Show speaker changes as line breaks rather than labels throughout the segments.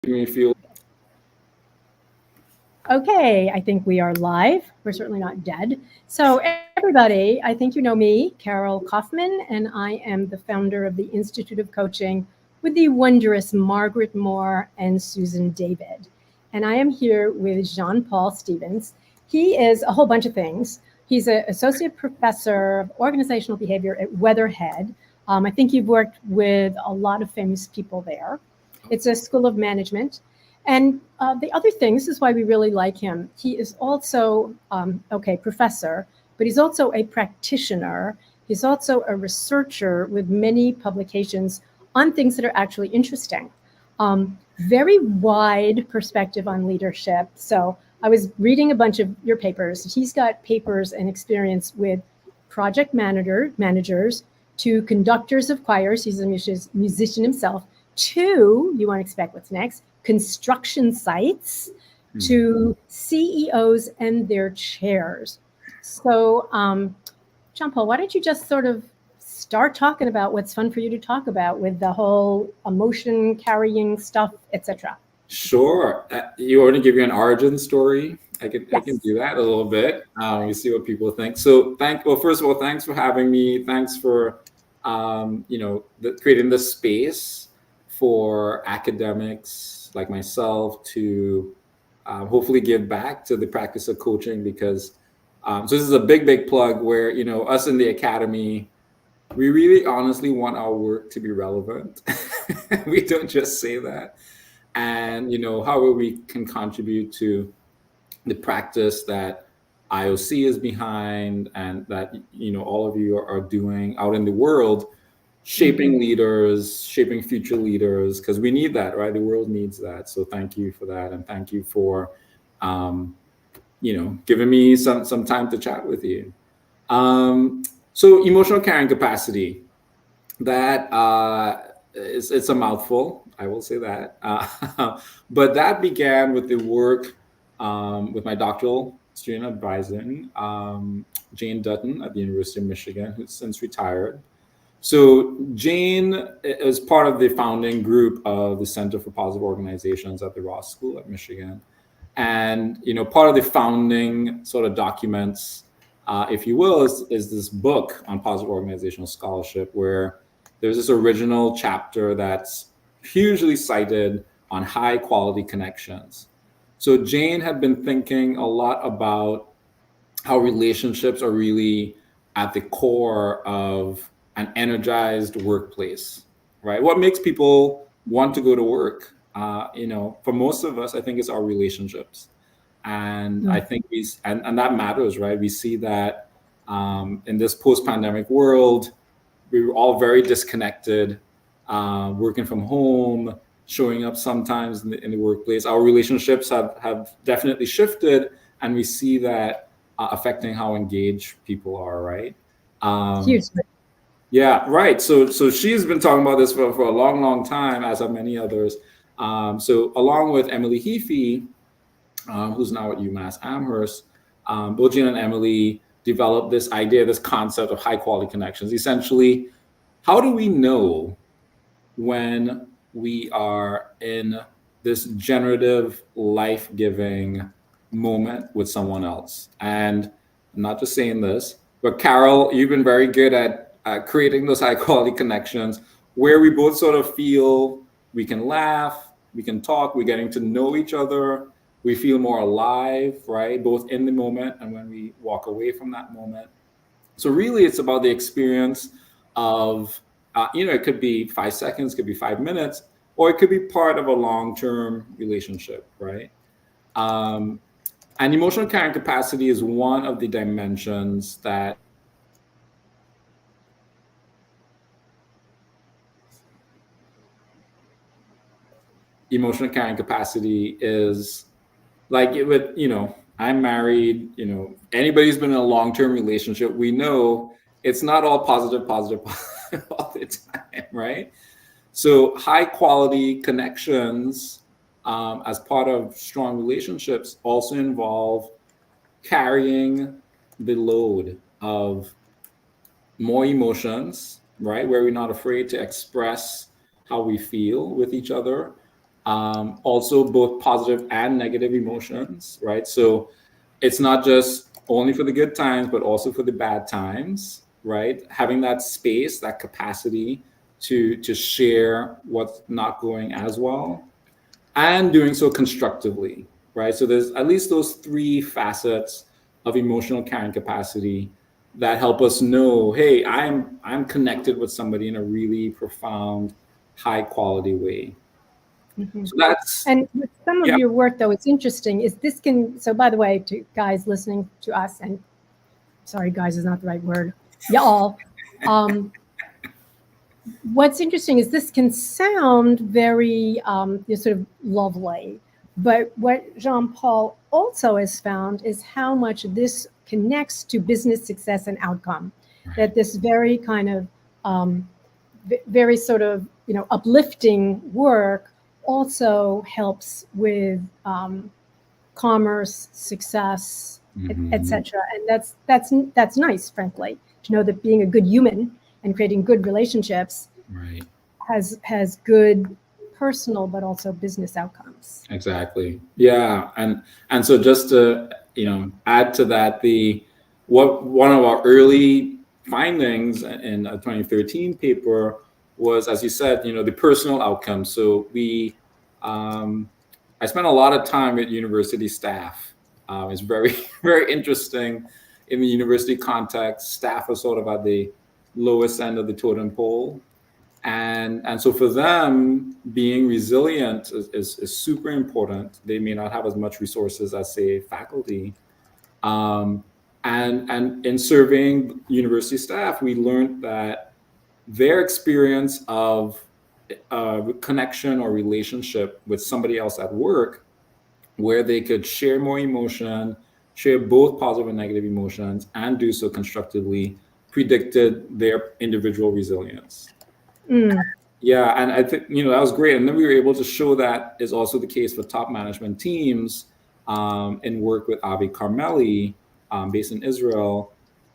Me feel
Okay, I think we are live. We're certainly not dead. So, everybody, I think you know me, Carol Kauffman, and I am the founder of the Institute of Coaching with the wondrous Margaret Moore and Susan David. And I am here with Jean Paul Stevens. He is a whole bunch of things. He's an associate professor of organizational behavior at Weatherhead. I think you've worked with a lot of famous people there. It's a school of management. And the other thing, this is why we really like him. He is also, professor, but he's also a practitioner. He's also a researcher with many publications on things that are actually interesting. Very wide perspective on leadership. So I was reading a bunch of your papers. He's got papers and experience with managers to conductors of choirs. He's a musician himself. To, you won't expect what's next, construction sites, to CEOs and their chairs. So, John Paul, why don't you just sort of start talking about what's fun for you to talk about with the whole emotion carrying stuff, etc.
sure. You want to give you an origin story? I can
Yes.
do that a little bit. You see what people think. So well, first of all, thanks for having me. Thanks for creating this space for academics like myself to hopefully give back to the practice of coaching because so this is a big plug where us in the academy, we really honestly want our work to be relevant. We don't just say that. And how we can contribute to the practice that IOC is behind and that all of you are doing out in the world, shaping leaders, shaping future leaders, because we need that, right? The world needs that. So thank you for that, and thank you for um, giving me some time to chat with you. So emotional carrying capacity, that it's a mouthful, I will say that. But that began with the work with my doctoral student advising, Jane Dutton at the University of Michigan, who's since retired. So Jane is part of the founding group of the Center for Positive Organizations at the Ross School at Michigan. And part of the founding sort of documents, if you will, is this book on positive organizational scholarship, where there's this original chapter that's hugely cited on high quality connections. So Jane had been thinking a lot about how relationships are really at the core of an energized workplace, right? What makes people want to go to work? For most of us, I think it's our relationships. And I think and that matters, right? We see that in this post-pandemic world, we were all very disconnected, working from home, showing up sometimes in the workplace. Our relationships have definitely shifted, and we see that affecting how engaged people are, right? Um,
Huge.
yeah, right. So she's been talking about this for a long time, as have many others. So along with Emily Heafy, who's now at UMass Amherst, both Jane and Emily developed this idea, this concept of high quality connections. Essentially, how do we know when we are in this generative, life giving moment with someone else? And I'm not just saying this, but Carol, you've been very good at creating those high quality connections where we both sort of feel we can laugh, we can talk, we're getting to know each other, we feel more alive, right? Both in the moment and when we walk away from that moment. So really, it's about the experience of, it could be 5 seconds, could be 5 minutes, or it could be part of a long-term relationship, right? Um, and emotional carrying capacity is one of the dimensions that emotional carrying capacity is like it would, I'm married, anybody who's been in a long-term relationship, we know it's not all positive all the time, right? So high quality connections, as part of strong relationships, also involve carrying the load of more emotions, right? Where we're not afraid to express how we feel with each other, Also both positive and negative emotions, right? So it's not just only for the good times, but also for the bad times, right? Having that space, that capacity to share what's not going as well, and doing so constructively, right? So there's at least those three facets of emotional carrying capacity that help us know, hey, I'm connected with somebody in a really profound, high quality way.
Mhm.
So that's
And with some of
yeah.
your work, though, it's interesting. Is this can so? By the way, to guys listening to us, and sorry, guys is not the right word. Y'all. Um, what's interesting is this can sound very sort of lovely, but what Jean Paul also has found is how much this connects to business success and outcome.
Right.
That this very kind of very sort of uplifting work also helps with commerce, success,
Mhm.
etc. And that's nice, frankly, to know that being a good human and creating good relationships
Right.
has good personal but also business outcomes.
Exactly. Yeah. And so just to, add to that, the what one of our early findings in a 2013 paper was, as you said, the personal outcomes. So um, I spent a lot of time with university staff. It's very, very interesting in the university context. Staff are sort of at the lowest end of the totem pole, and so for them, being resilient is super important. They may not have as much resources as, say, faculty. um, and in surveying university staff, we learned that their experience of connection or relationship with somebody else at work, where they could share more emotion, share both positive and negative emotions, and do so constructively, predicted their individual resilience.
Mm,
Yeah, and I think that was great, and then we were able to show that is also the case for top management teams, and work with Avi Carmeli, based in Israel,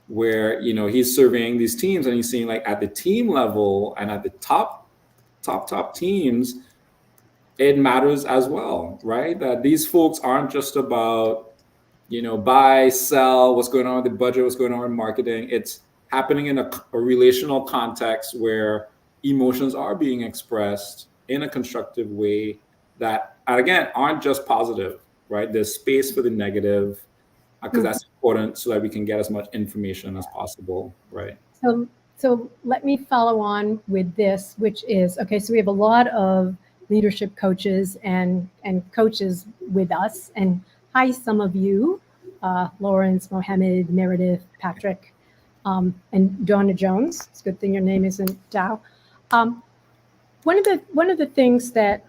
where he's surveying these teams and he's seeing, like, at the team level and at the top teams, it matters as well, right? That these folks aren't just about buy, sell, what's going on with the budget, what's going on with marketing. It's happening in a relational context where emotions are being expressed in a constructive way that, and again, aren't just positive, right? There's space for the negative, because
mm.
that's important so that we can get as much information as possible, right?
So, so let me follow on with this, which is okay. So we have a lot of leadership coaches and coaches with us, and hi, some of you, Lawrence, Mohammed, Meredith, Patrick, and Donna Jones. It's a good thing your name isn't Dow. Um, one of the things that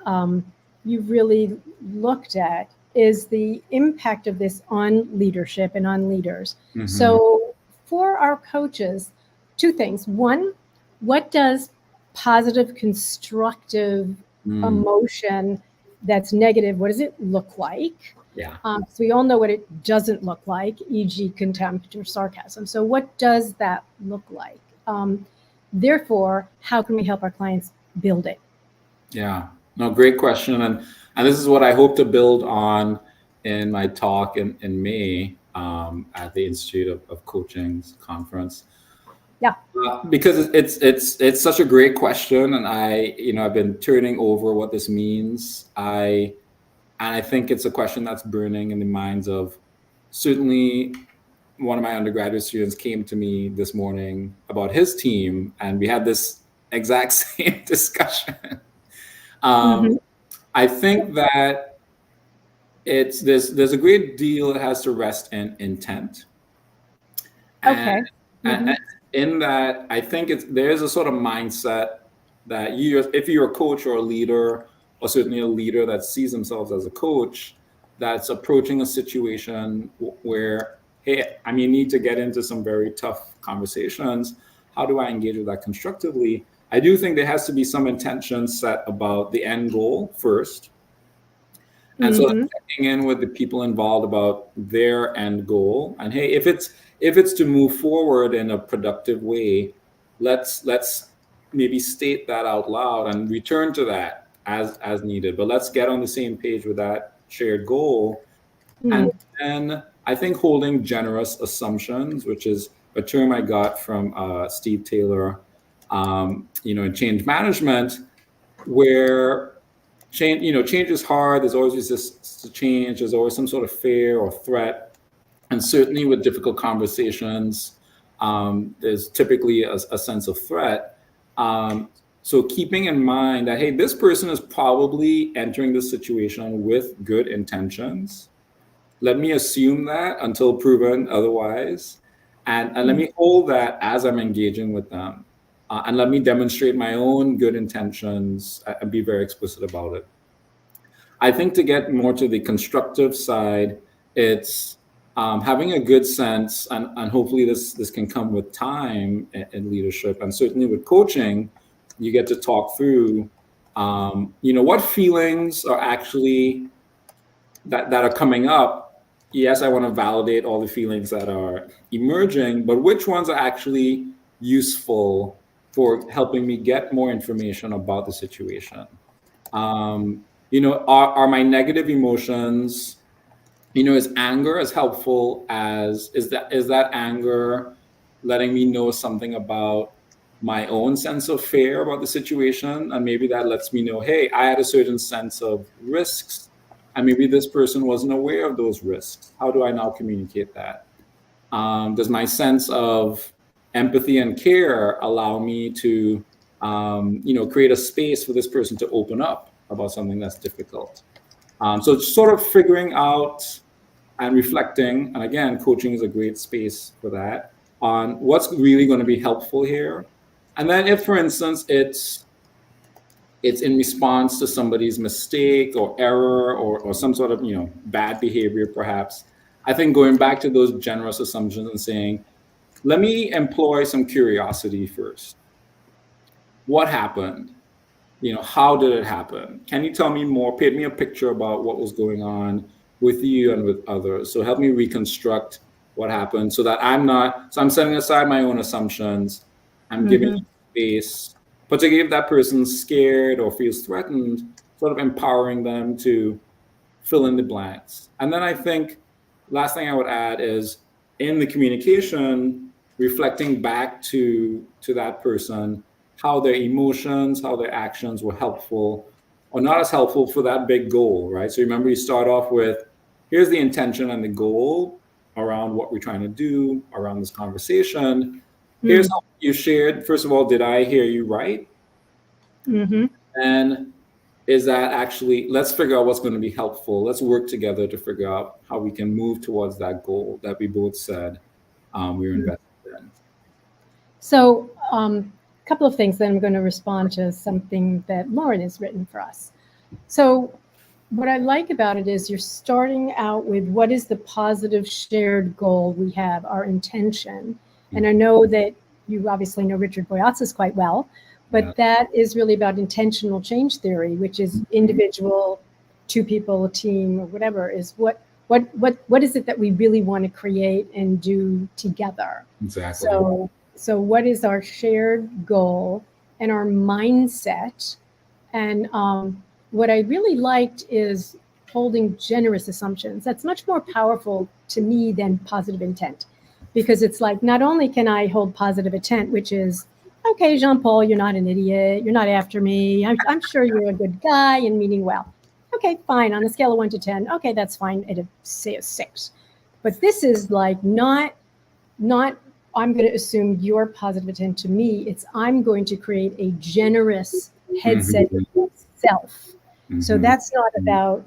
you really looked at is the impact of this on leadership and on leaders.
Mm-hmm.
So for our coaches, two things. One, what does positive, constructive
Mm.
emotion that's negative, what does it look like?
Yeah.
So we all know what it doesn't look like, e.g., contempt or sarcasm. So what does that look like? Therefore, how can we help our clients build it?
Yeah. No, great question. And this is what I hope to build on in my talk in May, at the Institute of Coaching's conference.
Yeah.
Because it's such a great question, and I've been turning over what this means. I think it's a question that's burning in the minds of, certainly, one of my undergraduate students came to me this morning about his team, and we had this exact same discussion. Um,
Mm-hmm.
I think that there's a great deal that has to rest in intent, and,
Okay. Mm-hmm.
and in that, I think there's a sort of mindset that if you're a coach or a leader, or certainly a leader that sees themselves as a coach, that's approaching a situation where, hey, I may need to get into some very tough conversations. How do I engage with that constructively? I do think there has to be some intention set about the end goal first, and so
Mm-hmm.
checking in with the people involved about their end goal, and hey, if it's to move forward in a productive way, let's maybe state that out loud and return to that as needed. But let's get on the same page with that shared goal. And
Mm.
then I think holding generous assumptions, which is a term I got from Steve Taylor, in change management, where change is hard. There's always resistance to change. There's always some sort of fear or threat. And certainly with difficult conversations, there's typically a sense of threat. So keeping in mind that, hey, this person is probably entering this situation with good intentions. Let me assume that until proven otherwise. And let me hold that as I'm engaging with them. And let me demonstrate my own good intentions and be very explicit about it. I think to get more to the constructive side, it's having a good sense, and hopefully this can come with time in leadership, and certainly with coaching, you get to talk through, what feelings are actually that are coming up. Yes, I want to validate all the feelings that are emerging, but which ones are actually useful for helping me get more information about the situation? Are my negative emotions, is anger as helpful as is that anger letting me know something about my own sense of fear about the situation? And maybe that lets me know, hey, I had a certain sense of risks, and maybe this person wasn't aware of those risks. How do I now communicate that? Does my sense of empathy and care allow me to create a space for this person to open up about something that's difficult? So it's sort of figuring out and reflecting, and again, coaching is a great space for that, on what's really going to be helpful here. And then if, for instance, it's in response to somebody's mistake or error or some sort of bad behavior, perhaps, I think going back to those generous assumptions and saying, let me employ some curiosity first. What happened? How did it happen? Can you tell me more? Paint me a picture about what was going on with you and with others. So help me reconstruct what happened so that I'm setting aside my own assumptions. I'm giving space, particularly if that person's scared or feels threatened, sort of empowering them to fill in the blanks. And then I think last thing I would add is in the communication, reflecting back to that person, how their emotions, how their actions were helpful or not as helpful for that big goal, right? So remember, you start off with, here's the intention and the goal around what we're trying to do around this conversation. Here's how you shared. First of all, did I hear you right? And is that actually, let's figure out what's going to be helpful. Let's work together to figure out how we can move towards that goal that we both said we were invested in.
So a couple of things, then I'm going to respond to something that Lauren has written for us. So what I like about it is you're starting out with what is the positive shared goal we have, our intention. And I know that you obviously know Richard Boyatzis quite well, but that is really about intentional change theory, which is individual, two people, a team, or whatever, is what is it that we really want to create and do together.
Exactly.
So what is our shared goal and our mindset? And what I really liked is holding generous assumptions. That's much more powerful to me than positive intent, because it's like, not only can I hold positive intent, which is, okay, Jean-Paul, you're not an idiot. You're not after me. I'm sure you're a good guy and meaning well. Okay, fine. On a scale of 1 to 10, okay, that's fine. It'd say a 6. But this is like not I'm going to assume your positive intent to me. It's I'm going to create a generous headset with myself. So that's not about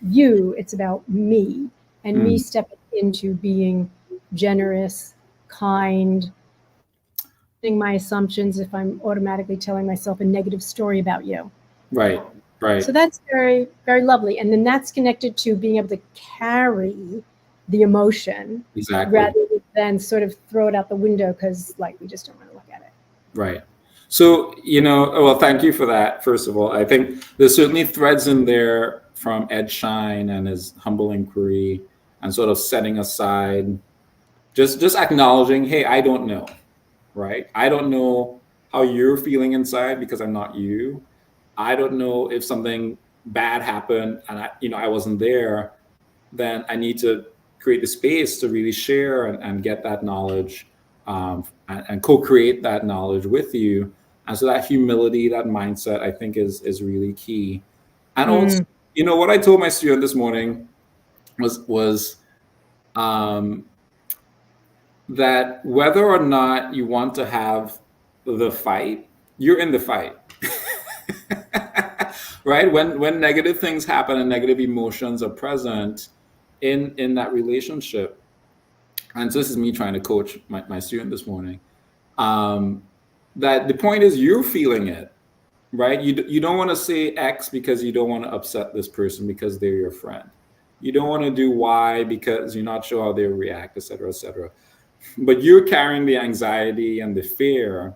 you. It's about me and me stepping into being generous, kind, my assumptions if I'm automatically telling myself a negative story about you.
Right.
So that's very, very lovely. And then that's connected to being able to carry the emotion rather than sort of throw it out the window because we just don't want to look at it.
Right. So, well, thank you for that. First of all, I think there's certainly threads in there from Ed Schein and his humble inquiry and sort of setting aside, just acknowledging, hey, I don't know, right? I don't know how you're feeling inside because I'm not you. I don't know if something bad happened and I wasn't there, then I need to create the space to really share and get that knowledge, and co-create that knowledge with you. And so that humility, that mindset, I think is really key. And also,
Mm.
what I told my student this morning was um, that whether or not you want to have the fight, you're in the fight. Right? When negative things happen and negative emotions are present in that relationship. And so this is me trying to coach my student this morning. Um, that the point is you're feeling it, right? You don't want to say X because you don't want to upset this person because they're your friend. You don't want to do Y because you're not sure how they'll react, et cetera, et cetera. But you're carrying the anxiety and the fear.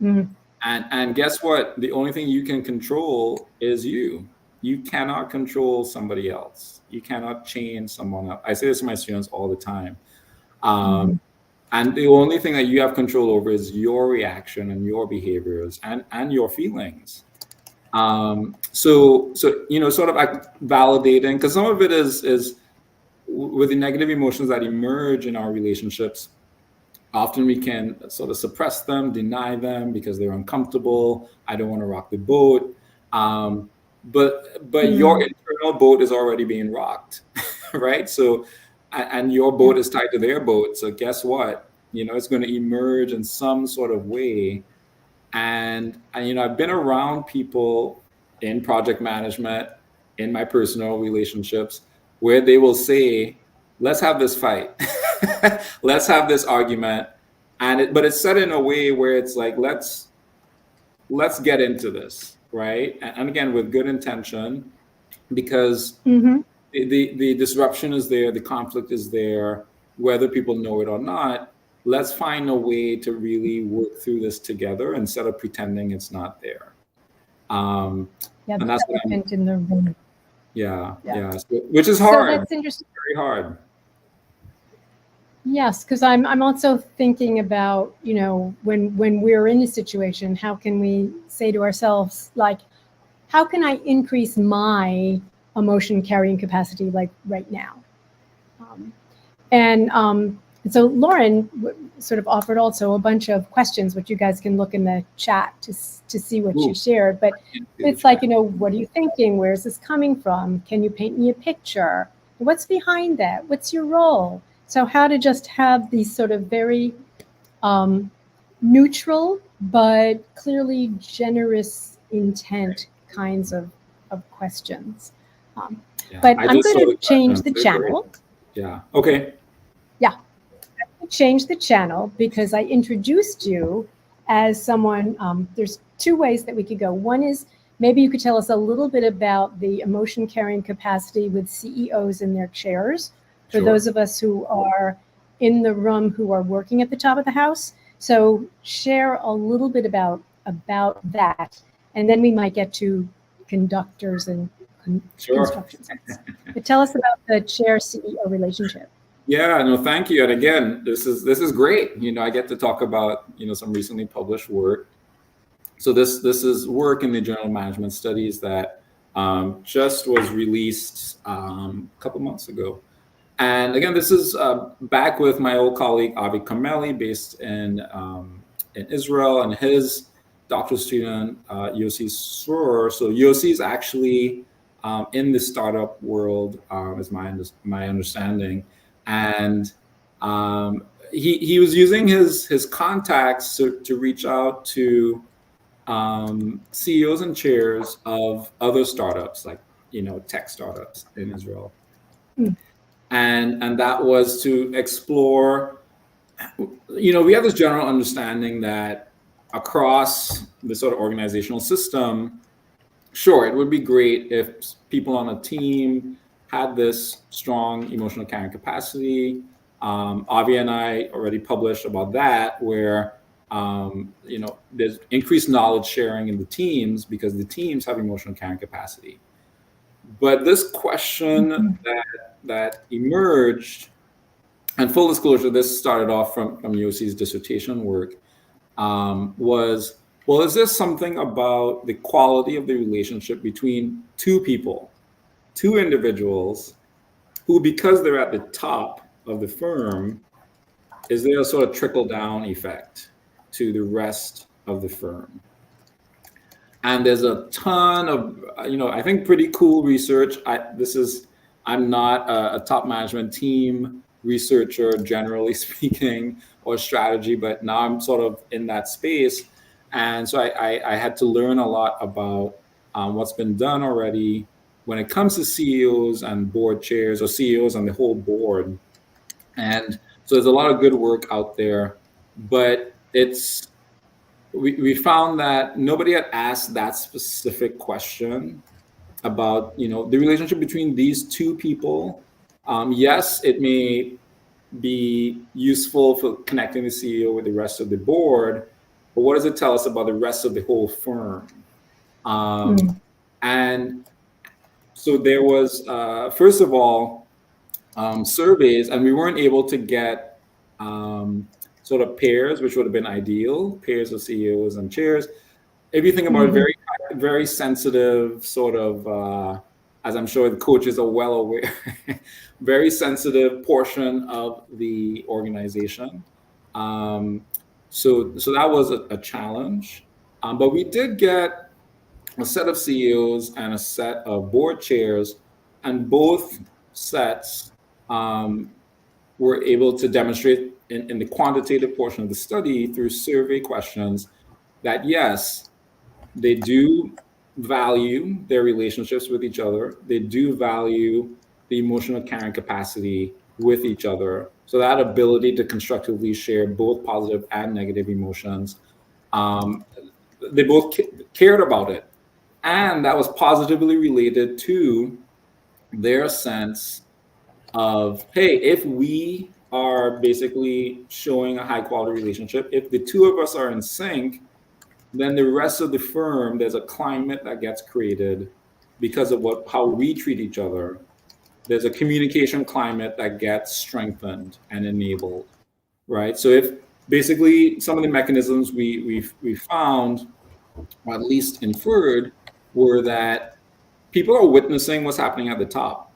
Mm.
And guess what? The only thing you can control is you. You cannot control somebody else. You cannot change someone else. I say this to my students all the time. Um,
Mm.
and the only thing that you have control over is your reaction and your behaviors and your feelings. So sort of like validating, because some of it is with the negative emotions that emerge in our relationships. Often we can sort of suppress them, deny them because they're uncomfortable. I don't want to rock the boat. But your
Mm.
internal boat is already being rocked, right? So, and your
Yeah.
boat is tied to their boat. So guess what? It's going to emerge in some sort of way. And I've been around people in project management, in my personal relationships, where they will say, let's have this fight. Let's have this argument. But it's said in a way where it's like, let's get into this, right? And again, with good intention, because
Mm-hmm.
the disruption is there, the conflict is there, whether people know it or not. Let's find a way to really work through this together instead of pretending it's not there. Um,
Yeah,
and
the
that's what I'm,
elephant in the room.
yeah,
Yeah.
yeah. Which is
So
hard,
that's interesting.
very hard.
Yes, because I'm also thinking about, when we're in a situation, how can we say to ourselves, like, how can I increase my emotion carrying capacity, like right now? Um, and so Lauren sort of offered also a bunch of questions, which you guys can look in the chat to see what she
Ooh,
shared. But
can't see the
it's like,
chat.
what are you thinking? Where's this coming from? Can you paint me a picture? What's behind that? What's your role? So how to just have these sort of very um, neutral but clearly generous intent kinds of questions. Um,
Yeah,
but
I
I'm
just
going
saw
to
the
change
questions.
the
They're great.
channel.
Yeah. Okay.
Yeah, change the channel because I introduced you as someone. There's two ways that we could go. One is maybe you could tell us a little bit about the emotion carrying capacity with CEOs in their chairs for
Sure.
those of us who are in the room who are working at the top of the house. So share a little bit about that, and then we might get to conductors and
Sure.
construction sites. But tell us about the chair CEO relationship.
Yeah, no, thank you. And again, this is great. I get to talk about, some recently published work. So this is work in the Journal of Management Studies that just was released a couple months ago. And again, this is back with my old colleague Avi Kameli, based in Israel, and his doctoral student IOC Founder. So IOC is actually in the startup world, is my understanding, and he was using his contacts to reach out to CEOs and chairs of other startups, like tech startups in Israel,
Mm.
and that was to explore. We have this general understanding that across the sort of organizational system, sure, it would be great if people on a team had this strong emotional carrying capacity. Avi and I already published about that, where there's increased knowledge sharing in the teams because the teams have emotional carrying capacity. But this question that emerged, and full disclosure, this started off from UOC's dissertation work, was Well, is there something about the quality of the relationship between two people, two individuals who, because they're at the top of the firm, is there a sort of trickle down effect to the rest of the firm? And there's a ton of, I think pretty cool research. I'm not a top management team researcher, generally speaking, or strategy, but now I'm sort of in that space. And so I had to learn a lot about what's been done already when it comes to CEOs and board chairs, or CEOs and the whole board. And so there's a lot of good work out there, but we found that nobody had asked that specific question about the relationship between these two people. Yes, it may be useful for connecting the CEO with the rest of the board, but what does it tell us about the rest of the whole firm? And so there was, first of all, surveys, and we weren't able to get sort of pairs, which would have been ideal, pairs of CEOs and chairs. If you think about it, very sensitive sort of, as I'm sure the coaches are well aware, very sensitive portion of the organization. So that was a challenge. But we did get a set of CEOs and a set of board chairs, and both sets were able to demonstrate in the quantitative portion of the study through survey questions that yes, they do value their relationships with each other. They do value the emotional carrying capacity with each other. So that ability to constructively share both positive and negative emotions, they both cared about it. And that was positively related to their sense of, hey, if we are basically showing a high quality relationship, if the two of us are in sync, then the rest of the firm, there's a climate that gets created because of how we treat each other. There's a communication climate that gets strengthened and enabled, right? So if basically some of the mechanisms we found, or at least inferred, were that people are witnessing what's happening at the top.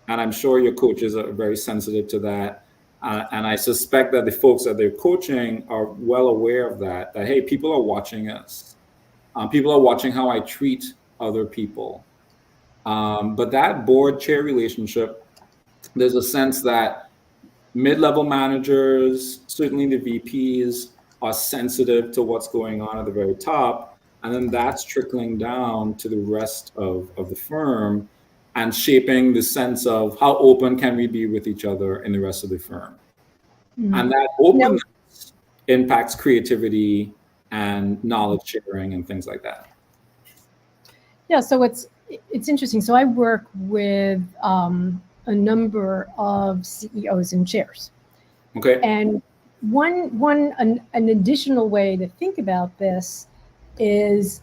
And I'm sure your coaches are very sensitive to that. And I suspect that the folks that they're coaching are well aware of that, hey, people are watching us. People are watching how I treat other people. But that board chair relationship, there's a sense that mid-level managers, certainly the VPs, are sensitive to what's going on at the very top. And then that's trickling down to the rest of the firm and shaping the sense of how open can we be with each other in the rest of the firm. And that openness impacts creativity and knowledge sharing and things like that.
Yeah, so it's interesting. So I work with a number of CEOs and chairs.
Okay.
And an additional way to think about this is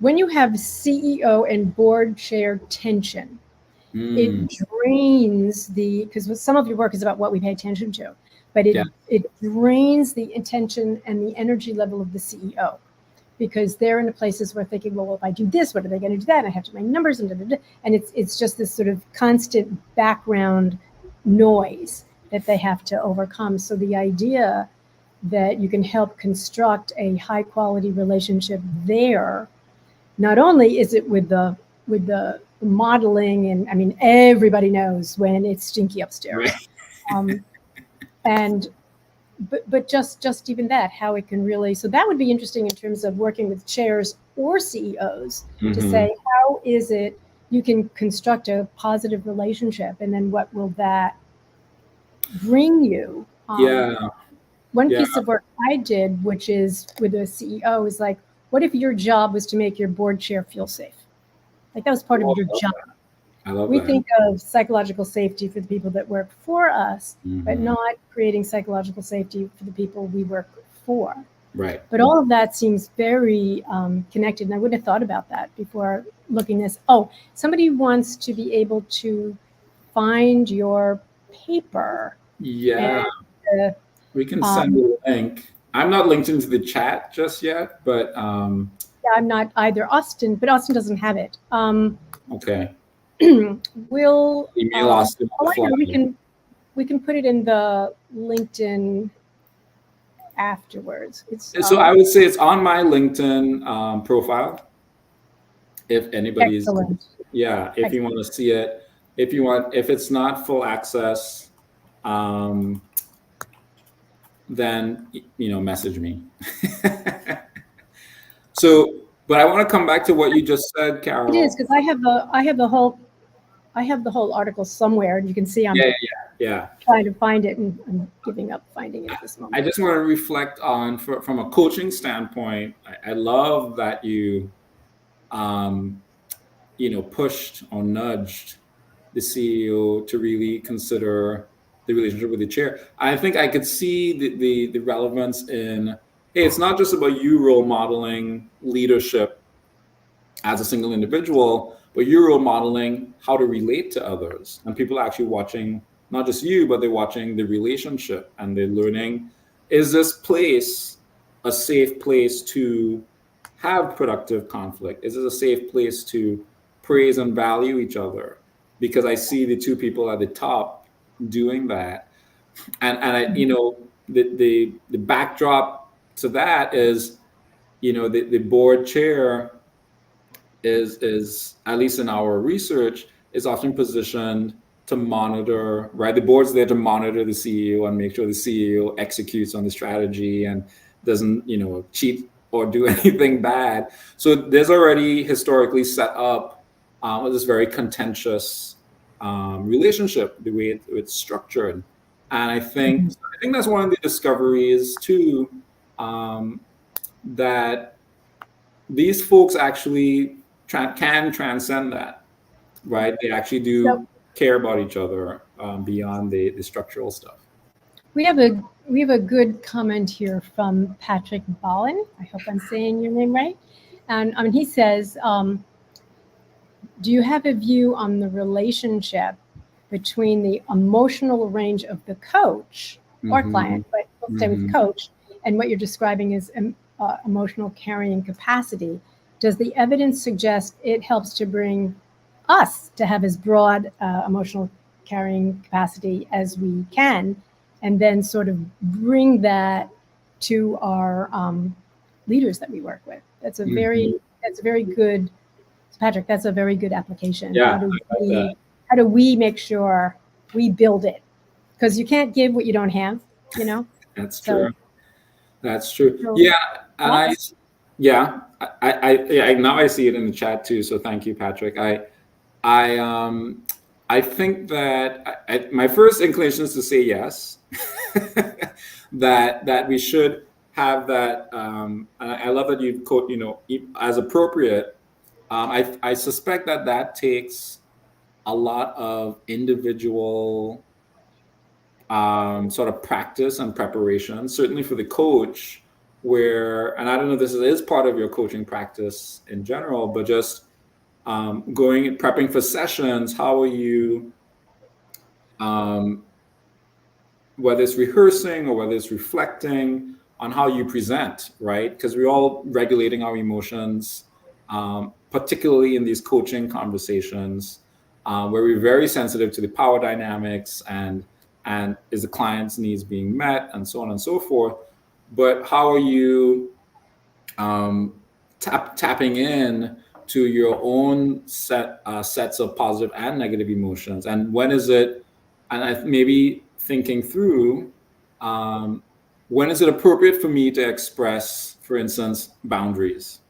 when you have CEO and board chair tension, it drains because some of your work is about what we pay attention to, but it drains the attention and the energy level of the CEO, because they're in the places where thinking, well, if I do this, what are they going to do that? And I have to do my numbers and it's just this sort of constant background noise that they have to overcome. So the idea that you can help construct a high quality relationship there, not only is it with the modeling, and I mean everybody knows when it's stinky upstairs, right. But just even that, how it can really, so that would be interesting in terms of working with chairs or CEOs to say, how is it you can construct a positive relationship, and then what will that bring you? One piece of work I did, which is with a CEO, is like, what if your job was to make your board chair feel safe? Like that was part of your job.
I love
we
that.
Think of psychological safety for the people that work for us, but not creating psychological safety for the people we work for.
Right.
But all of that seems very connected, and I wouldn't have thought about that before looking this. Oh, somebody wants to be able to find your paper.
Yeah. We can send a link. I'm not linked into the chat just yet, but
Yeah, I'm not either. Austin, but Austin doesn't have it.
okay.
We'll.
Email Austin on
Oh,
the
I
fly.
know. We can put it in the LinkedIn afterwards. It's
So I would say it's on my LinkedIn profile. If anybody's,
excellent.
yeah, if you want to see it, if it's not full access, um, then message me. So, but I want to come back to what you just said,
It is
Carol.
because I have the whole article somewhere. You can see
Yeah,
I'm
yeah.
trying to find it, and I'm giving up finding it at this
I
moment.
just want to reflect on, from a coaching standpoint. I love that um, pushed or nudged the CEO to really consider the relationship with the chair. I think I could see the relevance in, hey, it's not just about you role modeling leadership as a single individual, but you're role modeling how to relate to others. And people are actually watching not just you, but they're watching the relationship and they're learning, is this place a safe place to have productive conflict? Is it a safe place to praise and value each other? Because I see the two people at the top doing that. And the backdrop to that is, the board chair is at least in our research is often positioned to monitor, right? The board's there to monitor the CEO and make sure the CEO executes on the strategy and doesn't cheat or do anything bad. So there's already historically set up this very contentious relationship, the way it's structured. And I think that's one of the discoveries too, um, that these folks actually can transcend that, right? They actually
So
do care about each other beyond the structural stuff.
we have a good comment here from Patrick Ballin. I hope I'm saying your name right. And I mean, he says, do you have a view on the relationship between the emotional range of the coach or
Mm-hmm.
client, but we'll stay with
Mm-hmm.
coach, and what you're describing is emotional carrying capacity? Does the evidence suggest it helps to bring us to have as broad emotional carrying capacity as we can, and then sort of bring that to our leaders that we work with?
Mm-hmm.
That's a very good, Patrick, that's a very good application.
Yeah, I like that.
How do we make sure we build it? Because you can't give what you don't have, you know.
That's
So,
true. That's true.
so
Yeah, and
thoughts?
yeah, yeah, now I see it in the chat too. So thank you, Patrick. I, I think that my first inclination is to say yes, that we should have that. I love that you quote, as appropriate. I suspect that takes a lot of individual sort of practice and preparation, certainly for the coach, and I don't know if this is part of your coaching practice in general, but just going and prepping for sessions. How are you, um, whether it's rehearsing or whether it's reflecting on how you present, right? Because we're all regulating our emotions, particularly in these coaching conversations, where we're very sensitive to the power dynamics and is the client's needs being met and so on and so forth. But how are you tapping in to your own sets of positive and negative emotions, and when is it, and maybe thinking through, um, when is it appropriate for me to express, for instance, boundaries,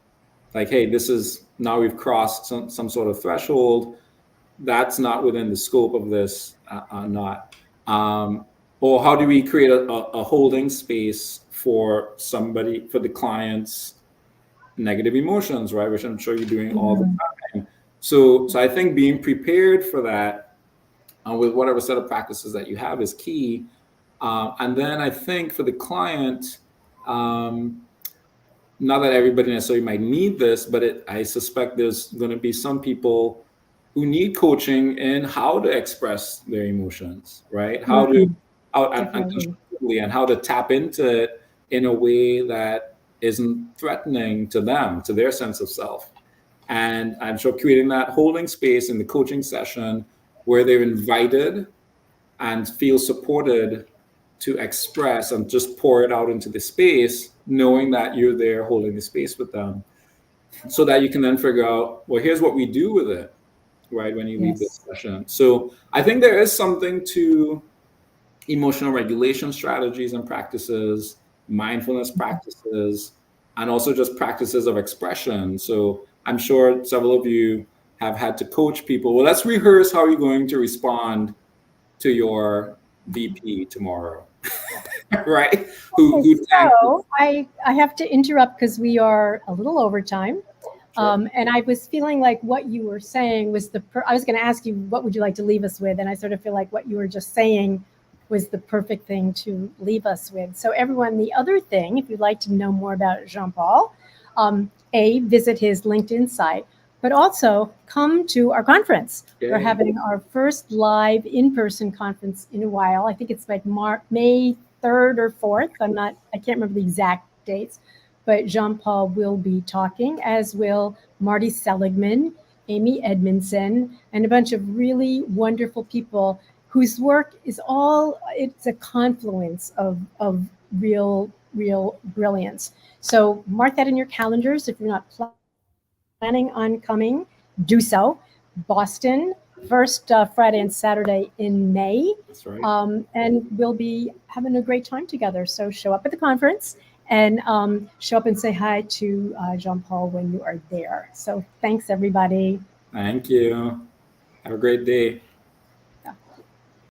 like, hey, this is now we've crossed some sort of threshold, that's not within the scope of this, not, or how do we create a holding space for the clients negative emotions, right? Which I'm sure you're doing all the
Mhm.
time. So I think being prepared for that with whatever set of practices that you have is key. And then I think for the client, um, not that everybody necessarily might need this, but I suspect there's going to be some people who need coaching in how to express their emotions, right? How to
Mhm.
how and
Definitely.
constructively, and how to tap into it in a way that isn't threatening to them, to their sense of self. And I'm sure creating that holding space in the coaching session where they're invited and feel supported to express and just pour it out into the space, knowing that you're there holding the space with them, so that you can then figure out, well, here's what we do with it, right, when you leave
Yes.
this session. So I think there is something to emotional regulation strategies and practices, mindfulness practices, and also just practices of expression. So I'm sure several of you have had to coach people. Well, let's rehearse how you're going to respond to your VP tomorrow, right? Who
Okay,
thanked you.
so I have to interrupt because we are a little over time.
Sure.
And I was feeling like what you were saying was I was going to ask you, what would you like to leave us with? And I sort of feel like what you were just saying was the perfect thing to leave us with. So everyone, the other thing, if you'd like to know more about Jean-Paul, visit his LinkedIn site, but also come to our conference.
Yay.
We're having our first live in-person conference in a while. I think it's like May 3rd or 4th. I can't remember the exact dates, but Jean-Paul will be talking, as will Marty Seligman, Amy Edmondson, and a bunch of really wonderful people whose work is it's a confluence of real brilliance. So mark that in your calendars. If you're not planning on coming, do so. Boston, first Friday and Saturday in May.
That's right.
And we'll be having a great time together. So show up at the conference and show up and say hi to Jean-Paul when you are there. So thanks, everybody.
Thank you. Have a great day.